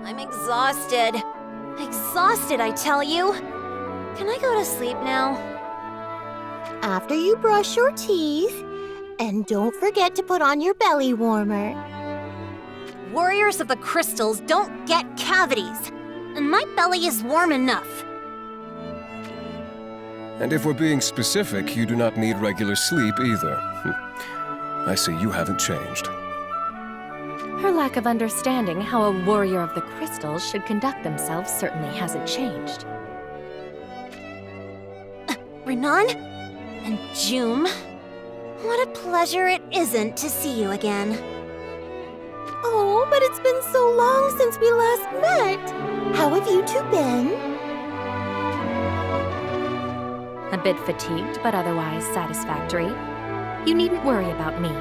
I'm exhausted. Exhausted, I tell you. Can I go to sleep now? After you brush your teeth, and don't forget to put on your belly warmer. Warriors of the Crystals don't get cavities, and my belly is warm enough. And if we're being specific, you do not need regular sleep either. I see you haven't changed. Her lack of understanding how a warrior of the crystals should conduct themselves certainly hasn't changed. Renan? And Jum? What a pleasure it isn't to see you again. Oh, but it's been so long since we last met. How have you two been? A bit fatigued, but otherwise satisfactory. You needn't worry about me.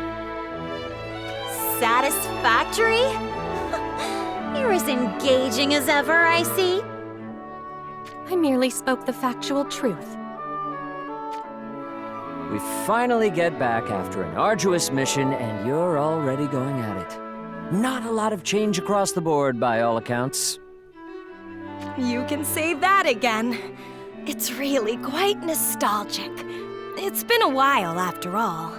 Satisfactory? You're as engaging as ever, I see. I merely spoke the factual truth. We finally get back after an arduous mission, and you're already going at it. Not a lot of change across the board, by all accounts. You can say that again. It's really quite nostalgic. It's been a while, after all.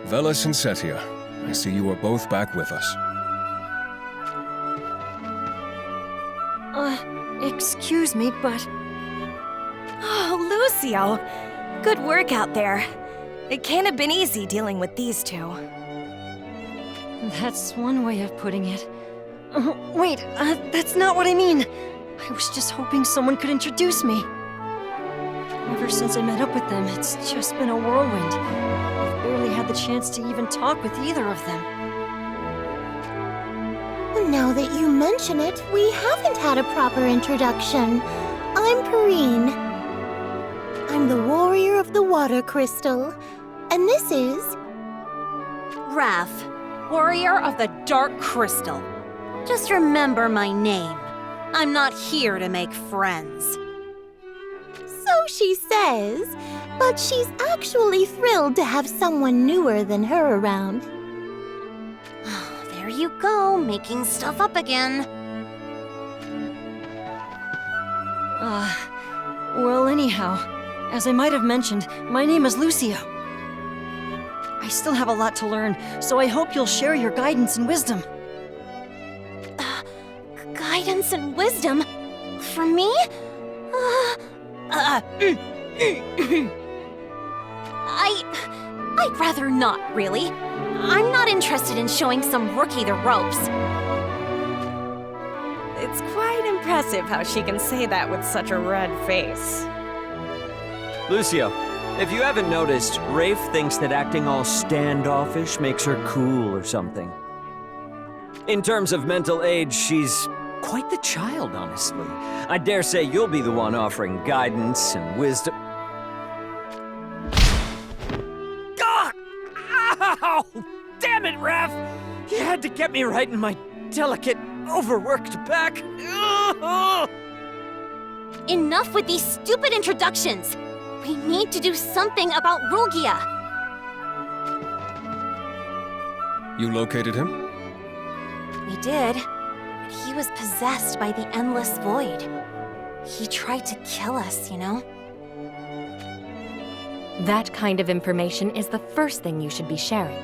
Veles and Setia, I see you are both back with us. Excuse me, but... Oh, Lucio! Good work out there. It can't have been easy dealing with these two. That's one way of putting it. Wait, that's not what I mean. I was just hoping someone could introduce me. Ever since I met up with them, it's just been a whirlwind. I've barely had the chance to even talk with either of them. Now that you mention it, we haven't had a proper introduction. I'm Perrine. I'm the warrior of the water crystal. And this is... Raph, warrior of the Dark Crystal. Just remember my name. I'm not here to make friends. So she says, but she's actually thrilled to have someone newer than her around. There you go, making stuff up again. Well, anyhow, as I might have mentioned, my name is Lucio. I still have a lot to learn, so I hope you'll share your guidance and wisdom. Guidance and wisdom? For me? I'd rather not, really. I'm not interested in showing some rookie the ropes. It's quite impressive how she can say that with such a red face. Lucio, if you haven't noticed, Rafe thinks that acting all standoffish makes her cool or something. In terms of mental age, she's quite the child, honestly. I dare say you'll be the one offering guidance and wisdom. Ow! Damn it, Raph! You had to get me right in my delicate, overworked back. Enough with these stupid introductions! We need to do something about Rulgia! You located him? We did, but he was possessed by the Endless Void. He tried to kill us, you know? That kind of information is the first thing you should be sharing.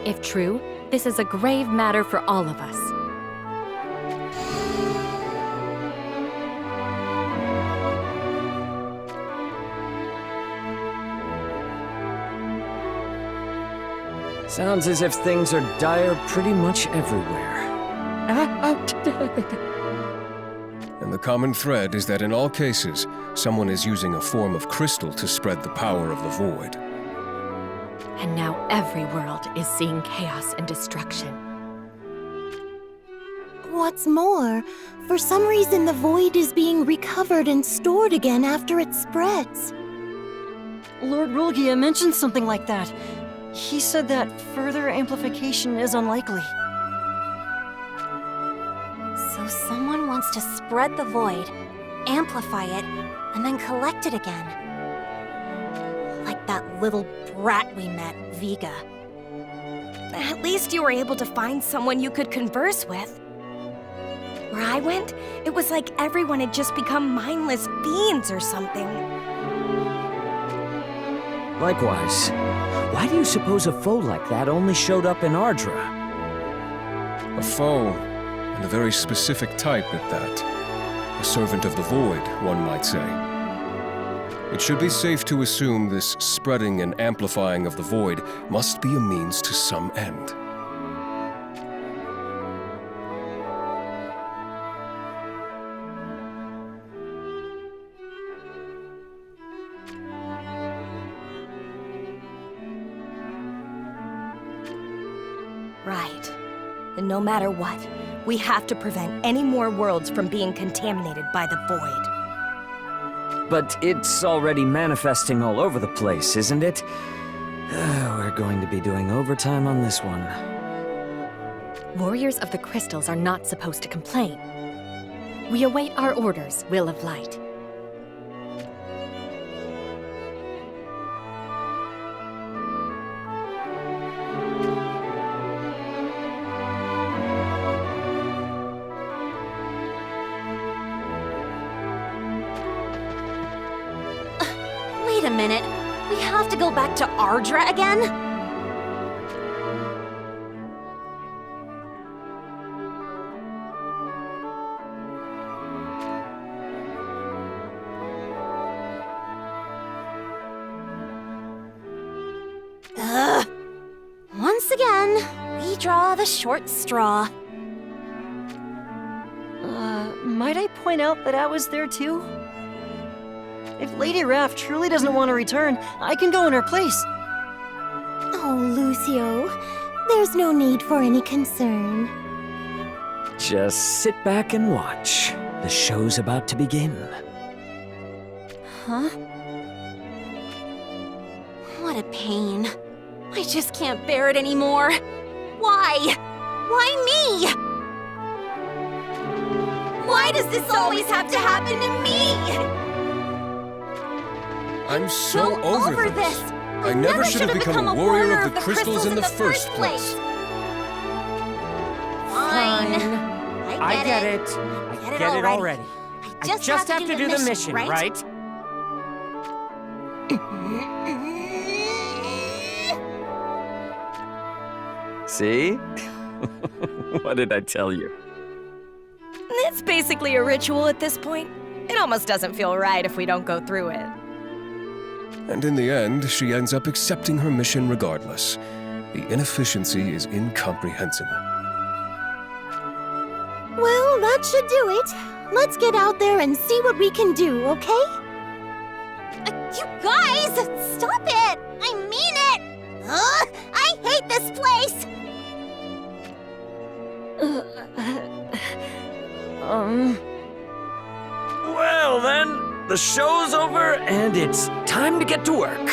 If true, this is a grave matter for all of us. Sounds as if things are dire pretty much everywhere. And the common thread is that in all cases, someone is using a form of crystal to spread the power of the void. And now every world is seeing chaos and destruction. What's more, for some reason the void is being recovered and stored again after it spreads. Lord Rulgia mentioned something like that. He said that further amplification is unlikely. So someone wants to spread the void, amplify it, and then collect it again. Like that little brat we met, Vega. At least you were able to find someone you could converse with. Where I went, it was like everyone had just become mindless fiends or something. Likewise, why do you suppose a foe like that only showed up in Ardra? A foe, and a very specific type at that. A servant of the void, one might say. It should be safe to assume this spreading and amplifying of the void must be a means to some end. Right. And no matter what, we have to prevent any more worlds from being contaminated by the void. But it's already manifesting all over the place, isn't it? We're going to be doing overtime on this one. Warriors of the crystals are not supposed to complain. We await our orders, Will of Light. Wait a minute. We have to go back to Ardra again? Ugh. Once again, we draw the short straw. Might I point out that I was there too? If Lady Raph truly doesn't want to return, I can go in her place. Oh, Lucio, there's no need for any concern. Just sit back and watch. The show's about to begin. Huh? What a pain. I just can't bear it anymore. Why? Why me? Why does this always have to happen to me? I'm so over this. I never should have become a warrior of the crystals in the first place. Fine. I get it. I get it already. I just have to do the mission, right? See? What did I tell you? It's basically a ritual at this point. It almost doesn't feel right if we don't go through it. And in the end, she ends up accepting her mission regardless. The inefficiency is incomprehensible. Well, that should do it. Let's get out there and see what we can do, okay? You guys! Stop it! I mean it! I hate this place! Well then, the show's over and it's time to get to work.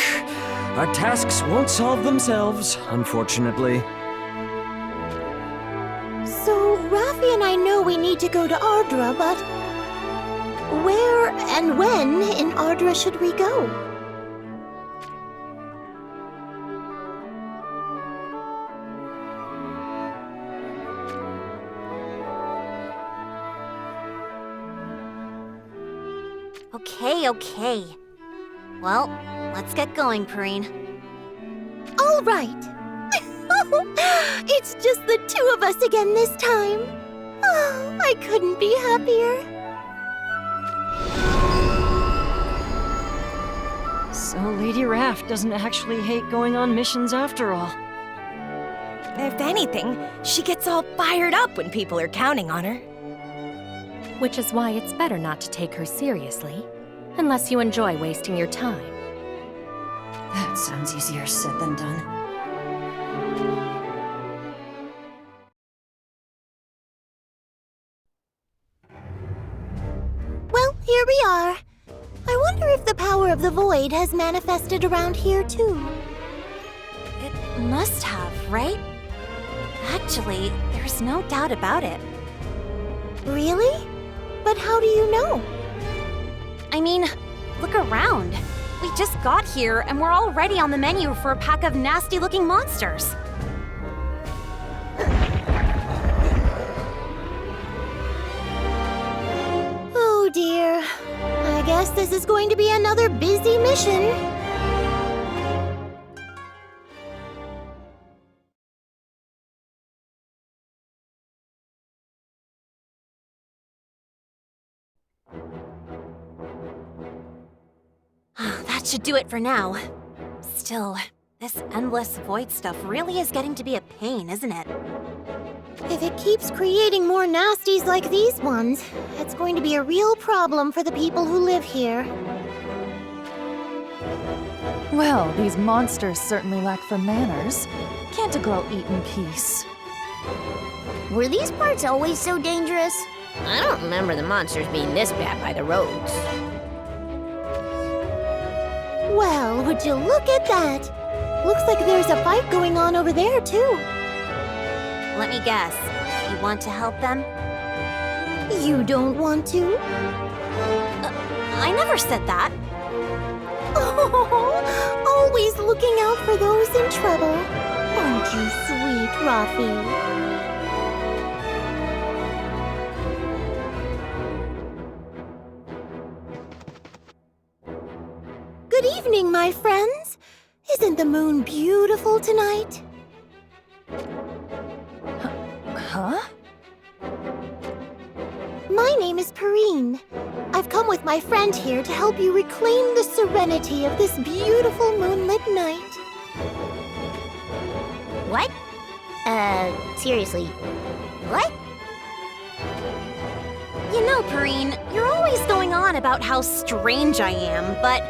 Our tasks won't solve themselves, unfortunately. So, Raffi and I know we need to go to Ardra, but where and when in Ardra should we go? Okay. Well, let's get going, Perrine. All right. It's just the two of us again this time. Oh, I couldn't be happier. So Lady Raph doesn't actually hate going on missions after all. If anything, she gets all fired up when people are counting on her. Which is why it's better not to take her seriously, unless you enjoy wasting your time. That sounds easier said than done. Well, here we are. I wonder if the the power of the void has manifested around here too. It must have, right? Actually, there's no doubt about it. Really? But how do you know? I mean, look around. We just got here and we're already on the menu for a pack of nasty-looking monsters. Oh dear. I guess this is going to be another busy mission. That should do it for now. Still, this endless void stuff really is getting to be a pain, isn't it? If it keeps creating more nasties like these ones, it's going to be a real problem for the people who live here. Well, these monsters certainly lack for manners. Can't a girl eat in peace? Were these parts always so dangerous? I don't remember the monsters being this bad by the roads. Well, would you look at that? Looks like there's a fight going on over there, too. Let me guess. You want to help them? You don't want to? I never said that. Oh, always looking out for those in trouble. Aren't you sweet, Rafi? Good evening, my friends. Isn't the moon beautiful tonight? Huh? My name is Perrine. I've come with my friend here to help you reclaim the serenity of this beautiful moonlit night. What? Seriously. What? You know, Perrine, you're always going on about how strange I am, but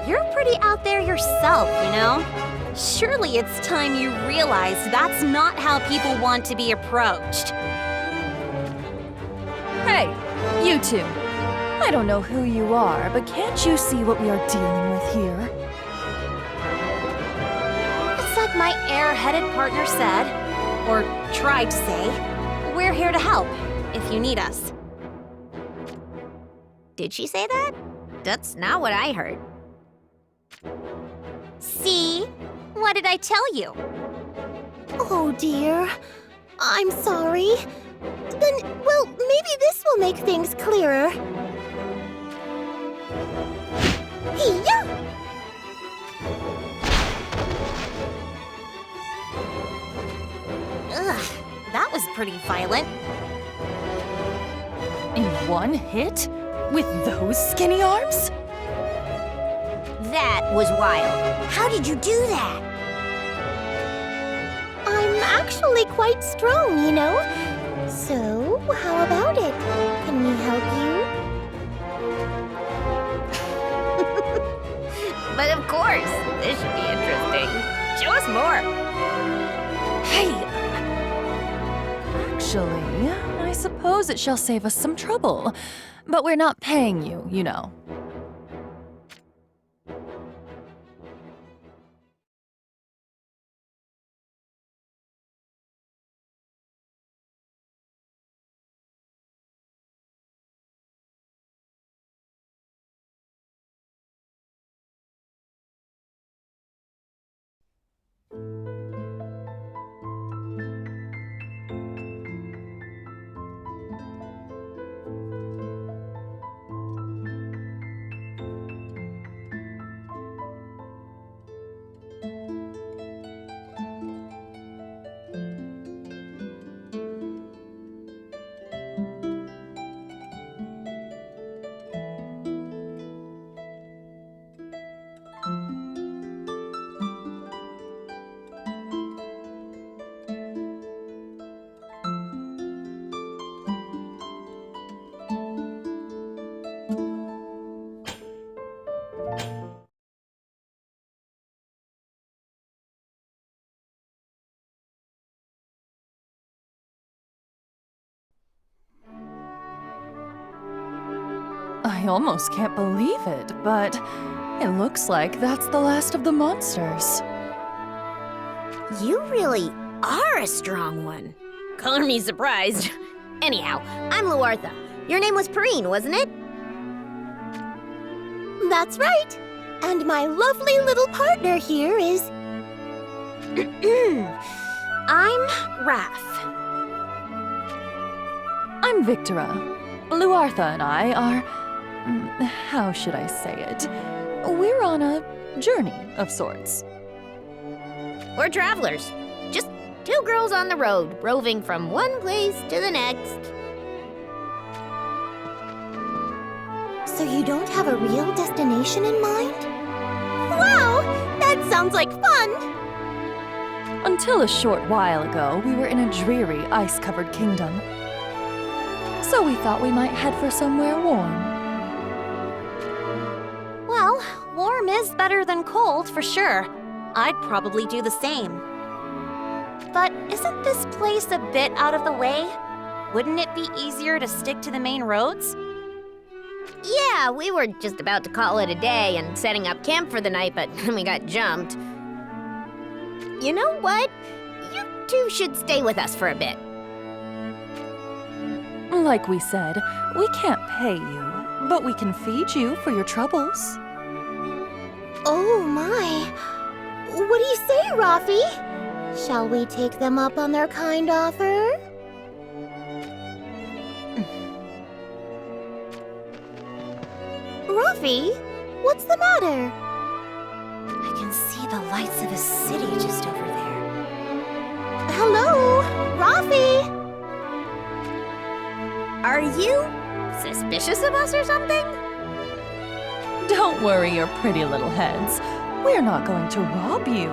you're pretty out there yourself, you know? Surely it's time you realize that's not how people want to be approached. Hey, you two. I don't know who you are, but can't you see what we are dealing with here? It's like my air-headed partner said, or tried to say, we're here to help, if you need us. Did she say that? That's not what I heard. See? What did I tell you? Oh dear. I'm sorry. Then, well, maybe this will make things clearer. Hey-ya! Ugh, that was pretty violent. In one hit? With those skinny arms? That was wild. How did you do that? I'm actually quite strong, you know. So, how about it? Can we help you? But of course, this should be interesting. Show us more. Hey! Actually, I suppose it shall save us some trouble. But we're not paying you, you know. I I almost can't believe it, but it looks like that's the last of the monsters. You really are a strong one. Color me surprised. Anyhow, I'm Luartha. Your name was Perrine, wasn't it? That's right. And my lovely little partner here is... I'm Raph. I'm Victora. Luartha and I are... how should I say it? We're on a journey of sorts. We're travelers. Just two girls on the road, roving from one place to the next. So you don't have a real destination in mind? Wow! That sounds like fun! Until a short while ago, we were in a dreary, ice-covered kingdom. So we thought we might head for somewhere warm. Well, warm is better than cold for sure. I'd probably do the same. But isn't this place a bit out of the way? Wouldn't it be easier to stick to the main roads? Yeah, we were just about to call it a day and setting up camp for the night, but we got jumped. You know what? You two should stay with us for a bit. Like we said, we can't pay you, but we can feed you for your troubles. Oh my! What do you say, Rafi? Shall we take them up on their kind offer? Rafi, what's the matter? I can see the lights of a city just over there. Hello, Rafi! Are you suspicious of us or something? Don't worry your pretty little heads. We're not going to rob you.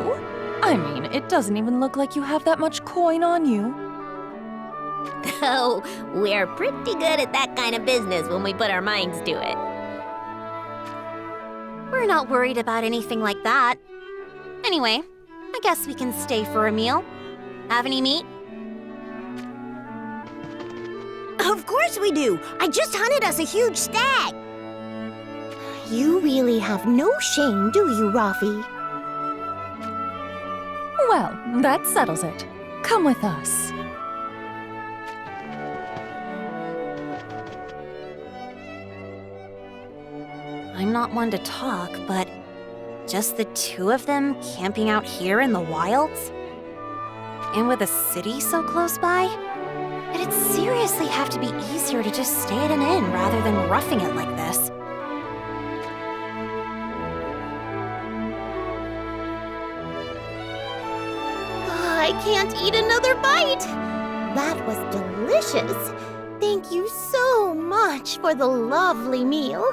I mean, it doesn't even look like you have that much coin on you. Oh, we're pretty good at that kind of business when we put our minds to it. We're not worried about anything like that. Anyway, I guess we can stay for a meal. Have any meat? Of course we do! I just hunted us a huge stag! You really have no shame, do you, Rafi? Well, that settles it. Come with us. I'm not one to talk, but just the two of them camping out here in the wilds? And with a city so close by? It'd seriously have to be easier to just stay at an inn rather than roughing it like this. I can't eat another bite! That was delicious! Thank you so much for the lovely meal.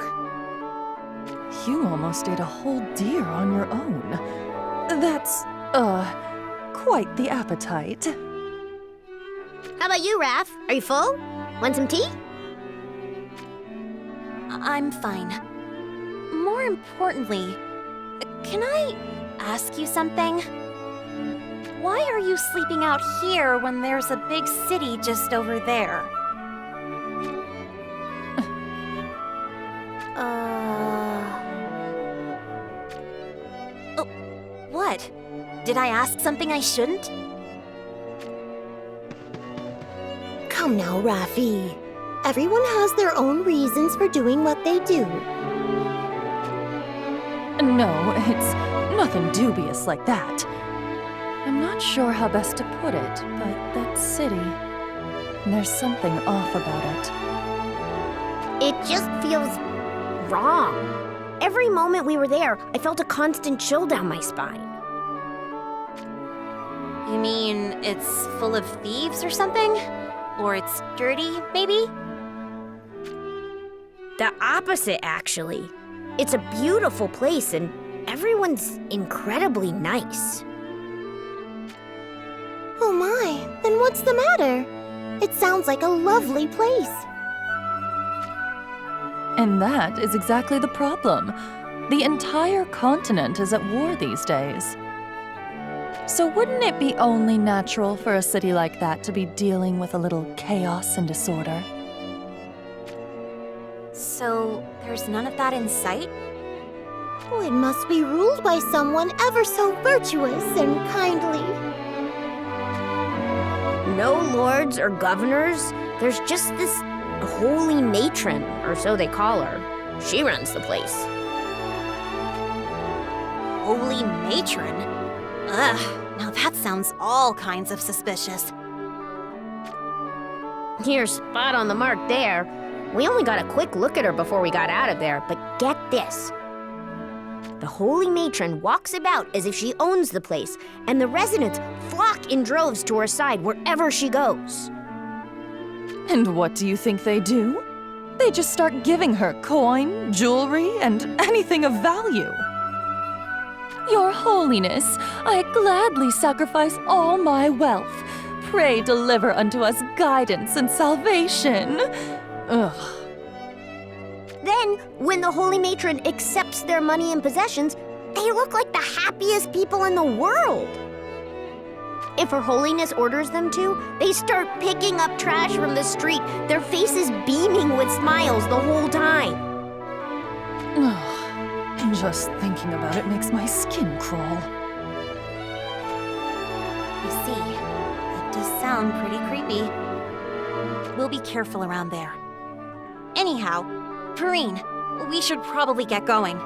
You almost ate a whole deer on your own. That's, quite the appetite. How about you, Raph? Are you full? Want some tea? I'm fine. More importantly, can I ask you something? Why are you sleeping out here when there's a big city just over there? Oh, what? Did I ask something I shouldn't? Come now, Rafi. Everyone has their own reasons for doing what they do. No, it's nothing dubious like that. I'm not sure how best to put it, but that city, there's something off about it. It just feels wrong. Every moment we were there, I felt a constant chill down my spine. You mean it's full of thieves or something? Or it's dirty, maybe? The opposite, actually. It's a beautiful place and everyone's incredibly nice. Oh my, then what's the matter? It sounds like a lovely place. And that is exactly the problem. The entire continent is at war these days. So wouldn't it be only natural for a city like that to be dealing with a little chaos and disorder? So So, there's none of that in sight? Oh, it must be ruled by someone ever so virtuous and kindly. No lords or governors. There's just this holy matron, or so they call her. She runs the place. Holy matron? Ugh, now that sounds all kinds of suspicious. You're spot on the mark there. We only got a quick look at her before we got out of there, but get this. The holy matron walks about as if she owns the place, and the residents flock in droves to her side wherever she goes. And what do you think they do? They just start giving her coin, jewelry, and anything of value. Your Holiness, I gladly sacrifice all my wealth. Pray deliver unto us guidance and salvation. Ugh. Then, when the holy matron accepts their money and possessions, they look like the happiest people in the world. If Her Holiness orders them to, they start picking up trash from the street, their faces beaming with smiles the whole time. Ugh. Just thinking about it makes my skin crawl. You see, that does sound pretty creepy. We'll be careful around there. Anyhow, Perrine, we should probably get going.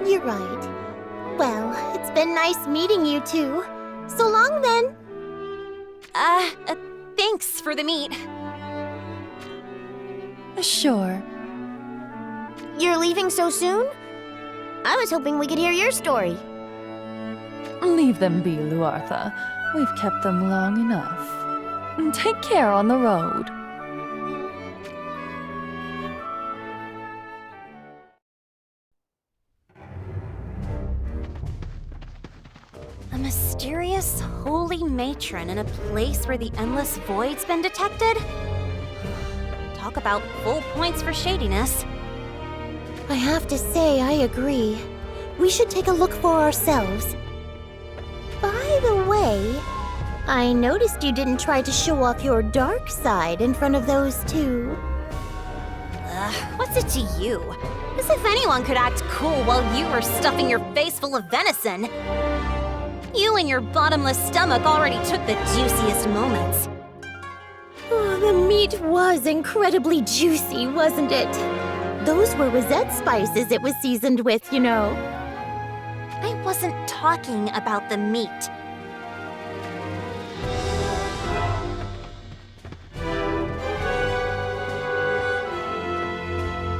You're right. Well, it's been nice meeting you two. So long then. Thanks for the meet. Sure. You're leaving so soon? I was hoping we could hear your story. Leave them be, Luartha. We've kept them long enough. Take care on the road. A mysterious holy matron in a place where the endless void's been detected? Talk about full points for shadiness. I have to say, I agree. We should take a look for ourselves. By the way, I noticed you didn't try to show off your dark side in front of those two. What's it to you? As if anyone could act cool while you were stuffing your face full of venison. You and your bottomless stomach already took the juiciest moments. Oh, the meat was incredibly juicy, wasn't it? Those were rosette spices it was seasoned with, you know. I wasn't talking about the meat.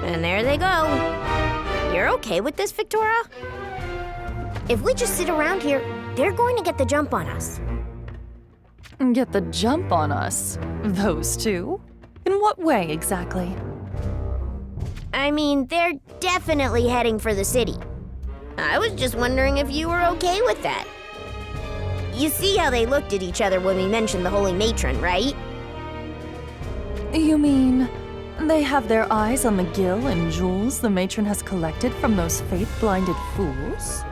And there they go. You're okay with this, Victoria? If we just sit around here, they're going to get the jump on us. Get the jump on us? Those two? In what way exactly? I mean, they're definitely heading for the city. I was just wondering if you were okay with that. You see how they looked at each other when we mentioned the Holy Matron, right? You mean they have their eyes on the gil and jewels the matron has collected from those faith-blinded fools?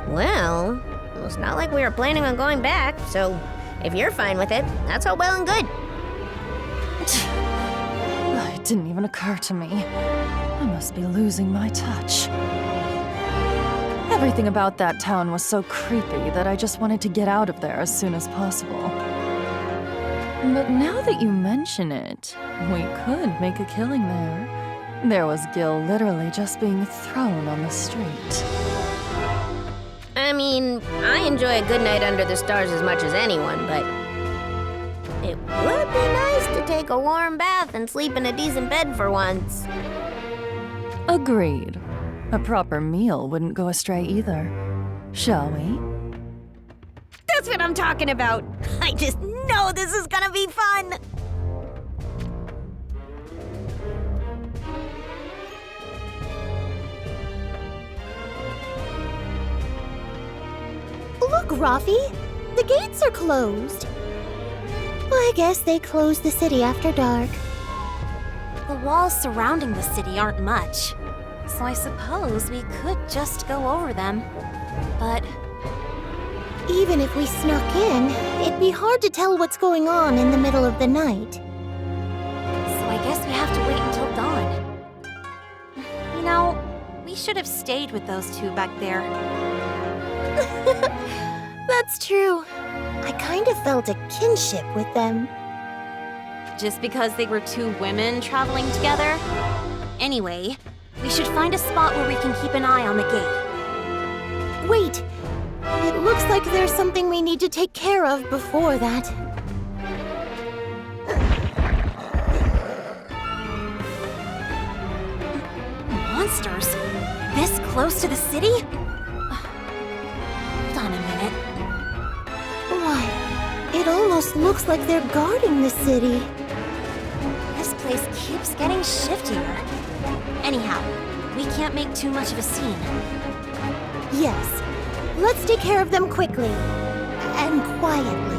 Well, it's not like we were planning on going back, so if you're fine with it, that's all well and good. It didn't even occur to me. I must be losing my touch. Everything about that town was so creepy that I just wanted to get out of there as soon as possible. But now that you mention it, we could make a killing there. There was Gil literally just being thrown on the street. I mean, I enjoy a good night under the stars as much as anyone, but it would be nice to take a warm bath and sleep in a decent bed for once. Agreed. A proper meal wouldn't go astray either. Shall we? That's what I'm talking about. I just know this is gonna be fun. Look, Rafi! The gates are closed. I guess they closed the city after dark. The walls surrounding the city aren't much, so I suppose we could just go over them. But even if we snuck in, it'd be hard to tell what's going on in the middle of the night. So I guess we have to wait until dawn. should have stayed with those two back there. That's true. I kind of felt a kinship with them. Just because they were two women traveling together? Anyway, we should find a spot where we can keep an eye on the gate. Wait! It looks like there's something we need to take care of before that. Monsters? This close to the city? Hold on a minute. Why, it almost looks like they're guarding the city. This place keeps getting shiftier. Anyhow, we can't make too much of a scene. Yes. Let's take care of them quickly. And quietly.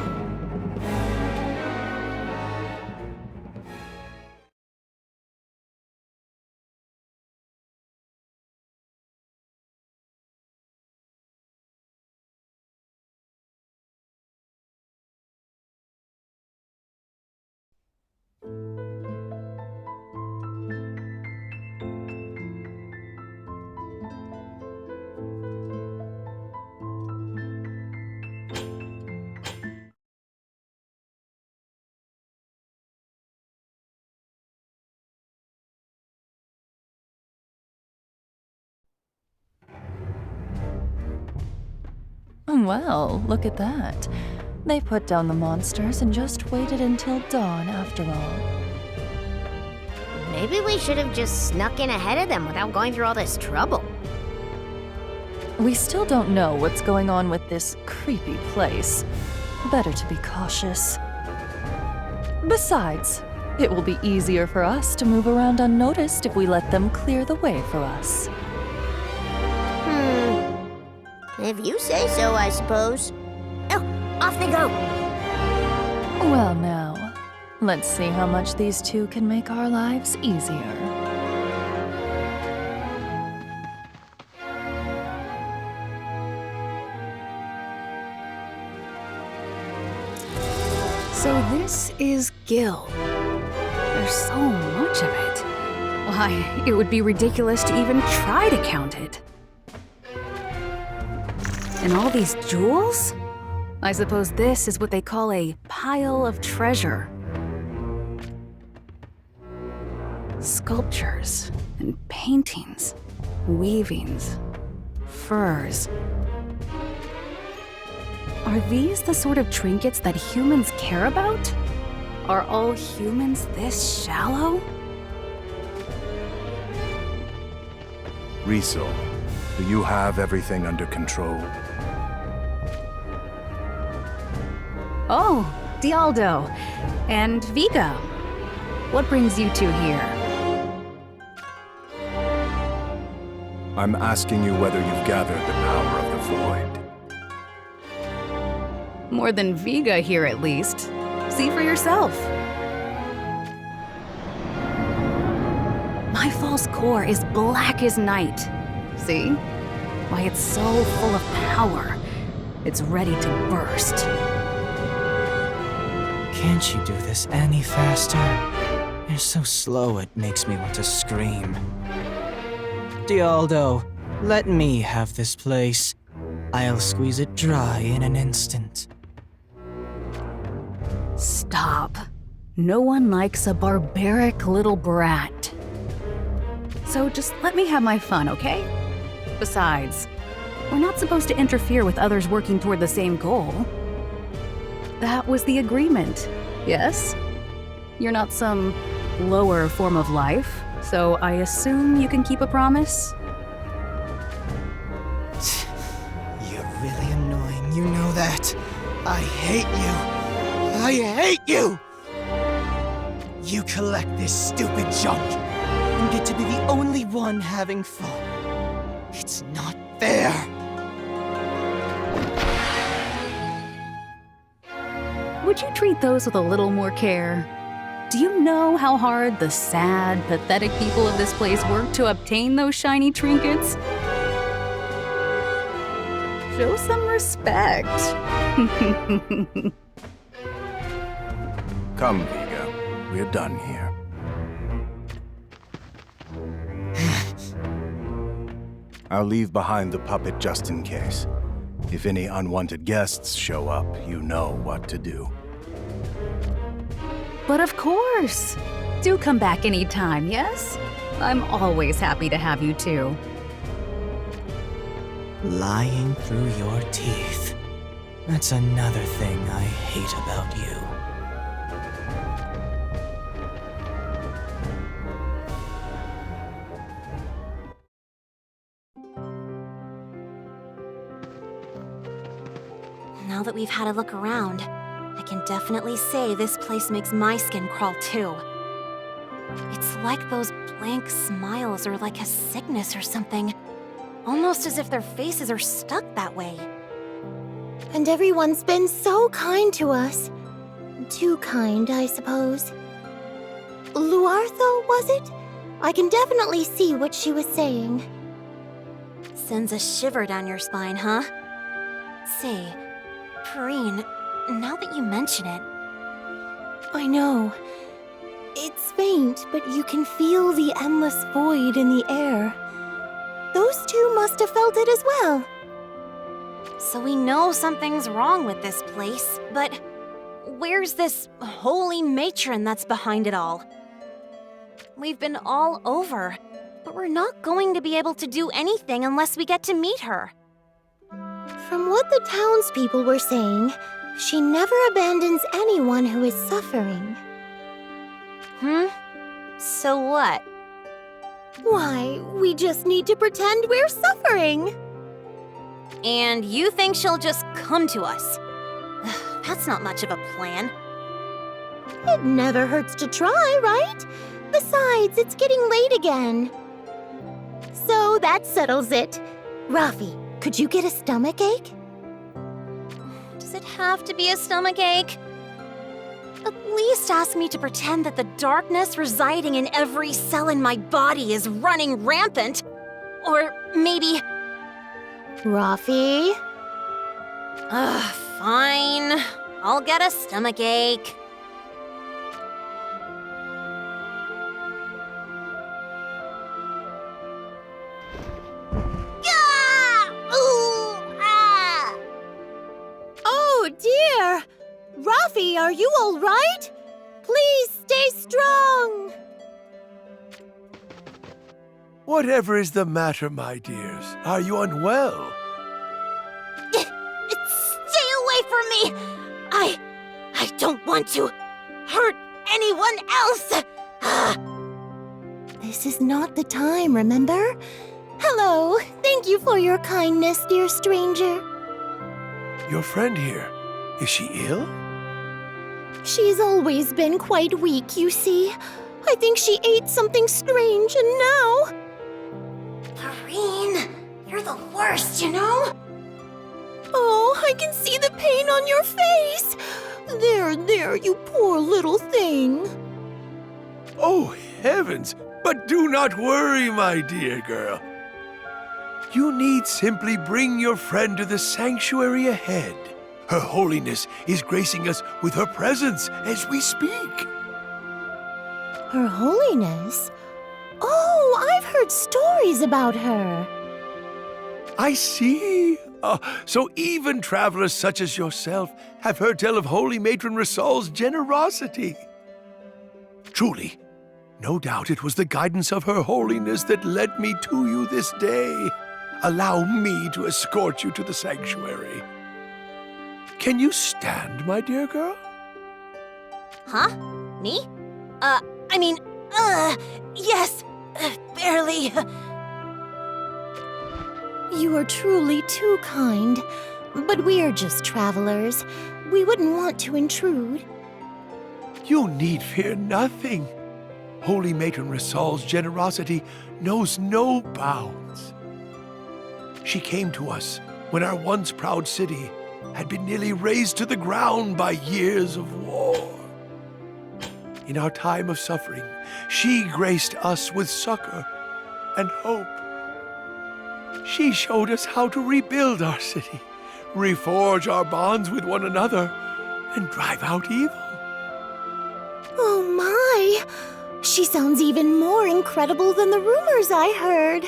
Well, look at that. They put down the monsters and just waited until dawn after all. Maybe we should have just snuck in ahead of them without going through all this trouble. We still don't know what's going on with this creepy place. Better to be cautious. Besides, it will be easier for us to move around unnoticed if we let them clear the way for us. If you say so, I suppose. Oh, off they go! Well now, let's see how much these two can make our lives easier. So this is Gil. There's so much of it. Why, it would be ridiculous to even try to count it. And all these jewels? I suppose this is what they call a pile of treasure. Sculptures and paintings, weavings, furs. Are these the sort of trinkets that humans care about? Are all humans this shallow? Riesel, do you have everything under control? Oh, Dialdo. And Viga. What brings you two here? I'm asking you whether you've gathered the power of the Void. More than Viga here, at least. See for yourself. My false core is black as night. See? Why, it's so full of power. It's ready to burst. Can't you do this any faster? You're so slow it makes me want to scream. Dialdo, let me have this place. I'll squeeze it dry in an instant. Stop. No one likes a barbaric little brat. So just let me have my fun, okay? Besides, we're not supposed to interfere with others working toward the same goal. That was the agreement, yes? You're not some lower form of life, so I assume you can keep a promise? You're really annoying, you know that. I hate you. I hate you! You collect this stupid junk and get to be the only one having fun. It's not fair. Would you treat those with a little more care? Do you know how hard the sad, pathetic people of this place work to obtain those shiny trinkets? Show some respect. Come, Viga. We're done here. I'll leave behind the puppet just in case. If any unwanted guests show up, you know what to do. But of course! Do come back anytime, yes? I'm always happy to have you too. Lying through your teeth. That's another thing I hate about you. Now that we've had a look around, I can definitely say this place makes my skin crawl too. It's like those blank smiles are like a sickness or something. Almost as if their faces are stuck that way. And everyone's been so kind to us. Too kind, I suppose. Luartho, was it? I can definitely see what she was saying. Sends a shiver down your spine, huh? Say, Perrine, now that you mention it... I know. It's faint, but you can feel the endless void in the air. Those two must have felt it as well. So we know something's wrong with this place, but where's this holy matron that's behind it all? We've been all over, but we're not going to be able to do anything unless we get to meet her. From what the townspeople were saying, she never abandons anyone who is suffering. So what? Why, we just need to pretend we're suffering. And you think she'll just come to us? That's not much of a plan. It never hurts to try, right? Besides, it's getting late again. So that settles it. Rafi, could you get a stomachache? Does it have to be a stomachache? At least ask me to pretend that the darkness residing in every cell in my body is running rampant. Or maybe... Rafi? Fine. I'll get a stomachache. Oh dear! Rafi, are you all right? Please stay strong! Whatever is the matter, my dears? Are you unwell? Stay away from me! I don't want to hurt anyone else! This is not the time, remember? Hello, thank you for your kindness, dear stranger. Your friend here, is she ill? She's always been quite weak, you see. I think she ate something strange, and now... Perrine, you're the worst, you know? Oh, I can see the pain on your face! There, you poor little thing. Oh, heavens! But do not worry, my dear girl. You need simply bring your friend to the sanctuary ahead. Her Holiness is gracing us with her presence as we speak. Her Holiness? Oh, I've heard stories about her. I see. So even travelers such as yourself have heard tell of Holy Matron Risol's generosity. Truly, no doubt it was the guidance of Her Holiness that led me to you this day. Allow me to escort you to the sanctuary. Can you stand, my dear girl? Huh? Me? Yes, barely. You are truly too kind, but we're just travelers. We wouldn't want to intrude. You need fear nothing. Holy Matron Risol's generosity knows no bounds. She came to us when our once proud city had been nearly razed to the ground by years of war. In our time of suffering, she graced us with succor and hope. She showed us how to rebuild our city, reforge our bonds with one another, and drive out evil. Oh my! She sounds even more incredible than the rumors I heard.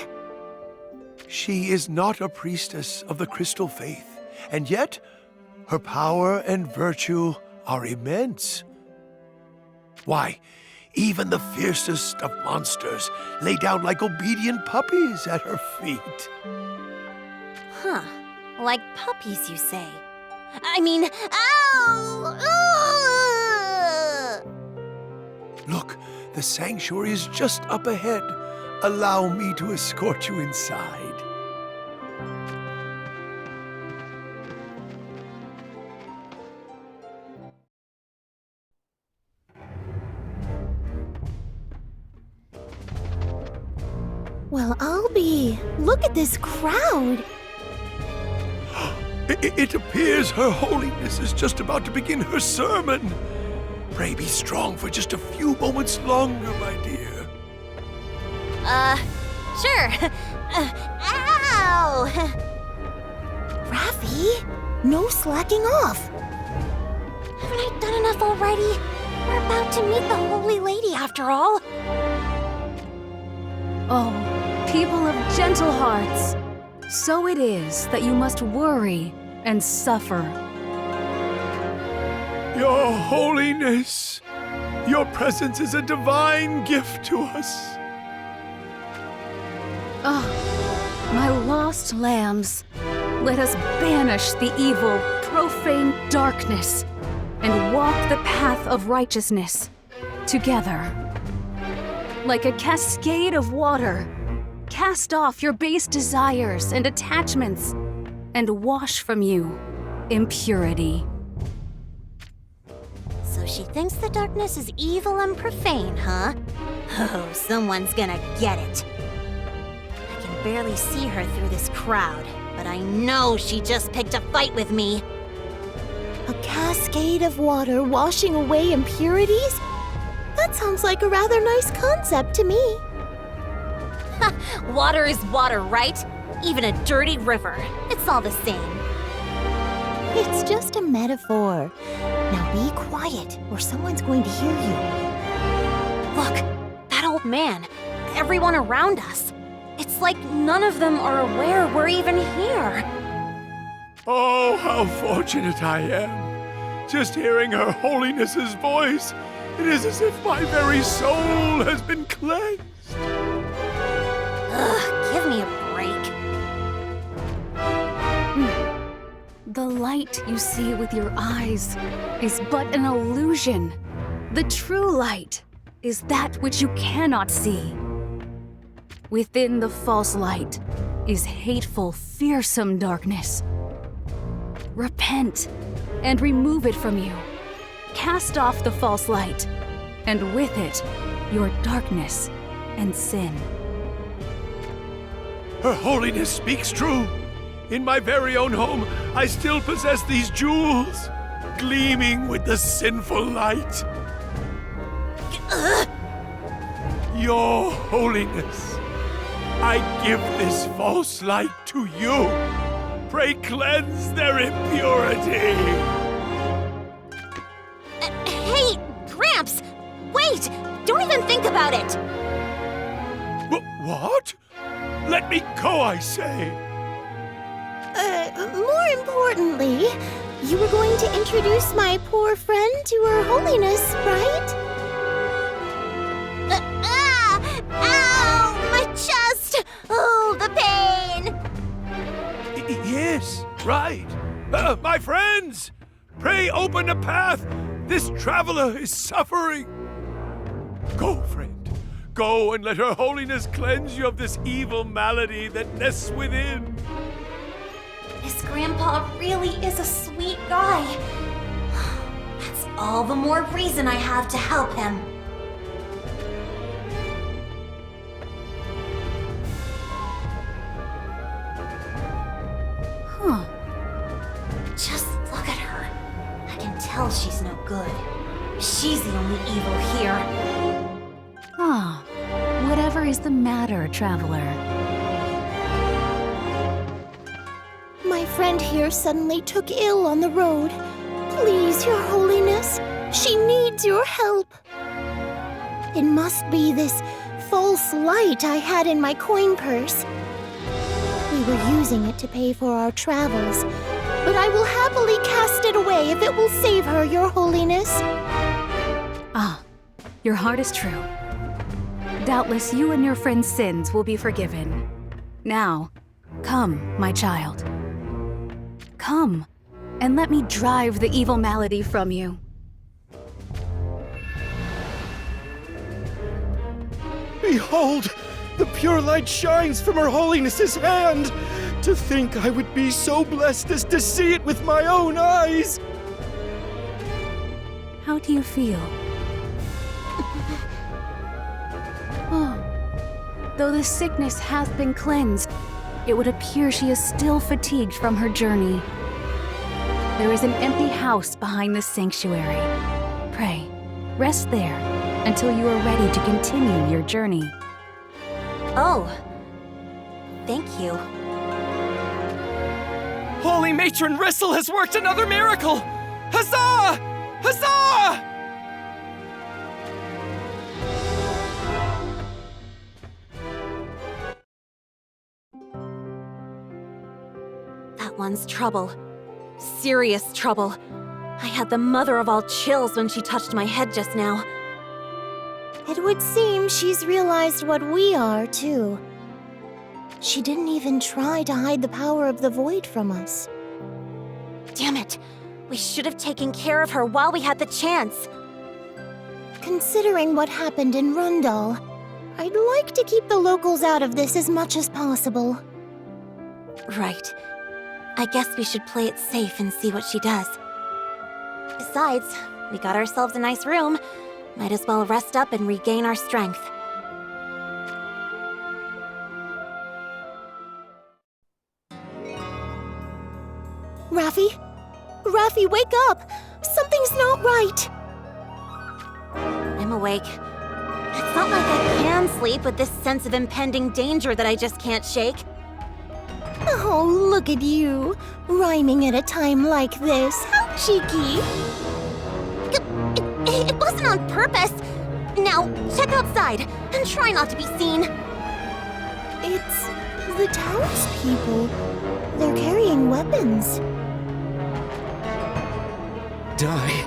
She is not a priestess of the Crystal Faith, and yet her power and virtue are immense. Why, even the fiercest of monsters lay down like obedient puppies at her feet. Huh. Like puppies, you say? I mean, ow! Look, the sanctuary is just up ahead. Allow me to escort you inside. Well, I'll be. Look at this crowd. It appears Her Holiness is just about to begin her sermon. Pray be strong for just a few moments longer, my dear. Sure. Ow! Raffi, no slacking off. Haven't I done enough already? We're about to meet the Holy Lady after all. Oh, people of gentle hearts, so it is that you must worry and suffer. Your Holiness, your presence is a divine gift to us. Ah, my lost lambs, let us banish the evil, profane darkness and walk the path of righteousness together. Like a cascade of water, cast off your base desires and attachments and wash from you impurity. So she thinks the darkness is evil and profane, huh? Oh, someone's gonna get it. I can barely see her through this crowd, but I know she just picked a fight with me. A cascade of water washing away impurities? That sounds like a rather nice concept to me. Water is water, right? Even a dirty river. It's all the same. It's just a metaphor. Now be quiet, or someone's going to hear you. Look, that old man. Everyone around us. It's like none of them are aware we're even here. Oh, how fortunate I am. Just hearing Her Holiness's voice, it is as if my very soul has been cleansed. Ugh, give me a break. The light you see with your eyes is but an illusion. The true light is that which you cannot see. Within the false light is hateful, fearsome darkness. Repent and remove it from you. Cast off the false light, and with it, your darkness and sin. Her Holiness speaks true. In my very own home, I still possess these jewels, gleaming with the sinful light. Your Holiness, I give this false light to you. Pray cleanse their impurity. Hey, Gramps! Wait! Don't even think about it! What? Let me go, I say! More importantly, you were going to introduce my poor friend to Her Holiness, right? Ow! My chest! Oh, the pain! Yes, right. My friends! Pray open a path! This traveler is suffering! Go, friend. Go and let Her Holiness cleanse you of this evil malady that nests within. This grandpa really is a sweet guy. That's all the more reason I have to help him. Huh. Just look at her. I can tell she's no good. She's the only evil here. Ah, whatever is the matter, traveler? My friend here suddenly took ill on the road. Please, Your Holiness, she needs your help. It must be this false light I had in my coin purse. we were using it to pay for our travels, but I will happily cast it away if it will save her, Your Holiness. Ah, your heart is true. Doubtless you and your friend's sins will be forgiven. Now, come, my child. Come, and let me drive the evil malady from you. Behold! The pure light shines from Her Holiness's hand! To think I would be so blessed as to see it with my own eyes! How do you feel? Oh, though the sickness has been cleansed, it would appear she is still fatigued from her journey. There is an empty house behind the sanctuary. Pray, rest there until you are ready to continue your journey. Oh, thank you. Holy Matron Rissel has worked another miracle! Huzzah! Huzzah! That one's trouble. Serious trouble. I had the mother of all chills when she touched my head just now. It would seem she's realized what we are, too. She didn't even try to hide the power of the void from us. Damn it! We should have taken care of her while we had the chance. Considering what happened in Rundal, I'd like to keep the locals out of this as much as possible. Right. I guess we should play it safe and see what she does. Besides, we got ourselves a nice room. Might as well rest up and regain our strength. Raffi? Raffi, wake up! Something's not right! I'm awake. It's not like I can sleep with this sense of impending danger that I just can't shake. Oh, look at you, rhyming at a time like this. How cheeky! It wasn't on purpose. Now, check outside and try not to be seen. It's the townspeople. They're carrying weapons. Die!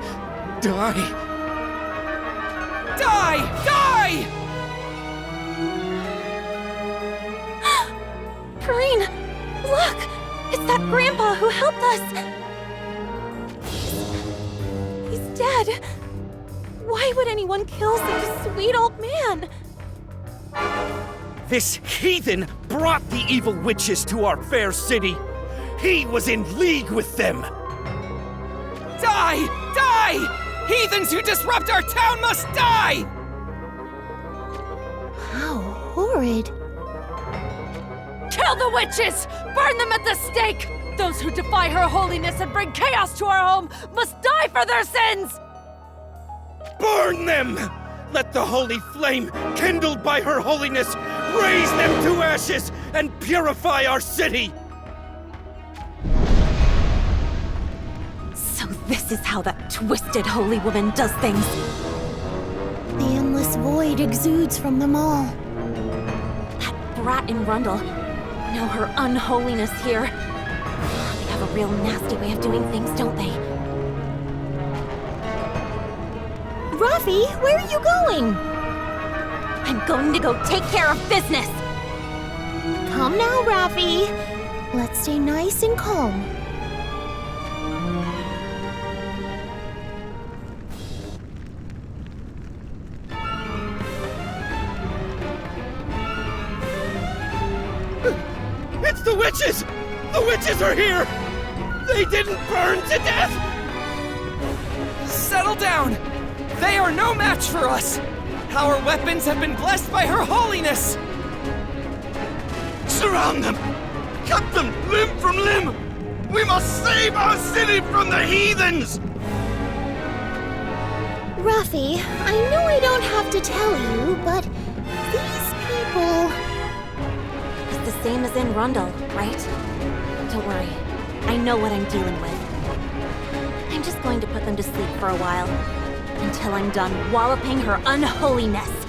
Die! Die! Die! Karine, look! It's that grandpa who helped us! He's dead. Why would anyone kill such a sweet old man? This heathen brought the evil witches to our fair city. He was in league with them. Die! Die! Heathens who disrupt our town must die! How horrid. Kill the witches! Burn them at the stake! Those who defy Her Holiness and bring chaos to our home must die for their sins! Burn them! Let the holy flame, kindled by Her Holiness, raise them to ashes and purify our city! So this is how that twisted holy woman does things. The endless void exudes from them all. That brat in Rundal. Now her unholiness here. They have a real nasty way of doing things, don't they? Raffi, where are you going? I'm going to go take care of business! Come now, Raffi. Let's stay nice and calm. It's the witches! The witches are here! They didn't burn to death! Settle down! They are no match for us! Our weapons have been blessed by Her Holiness! Surround them! Cut them limb from limb! We must save our city from the heathens! Raffi, I know I don't have to tell you, but these people... It's the same as in Rundal, right? Don't worry. I know what I'm dealing with. I'm just going to put them to sleep for a while. Until I'm done walloping her unholiness.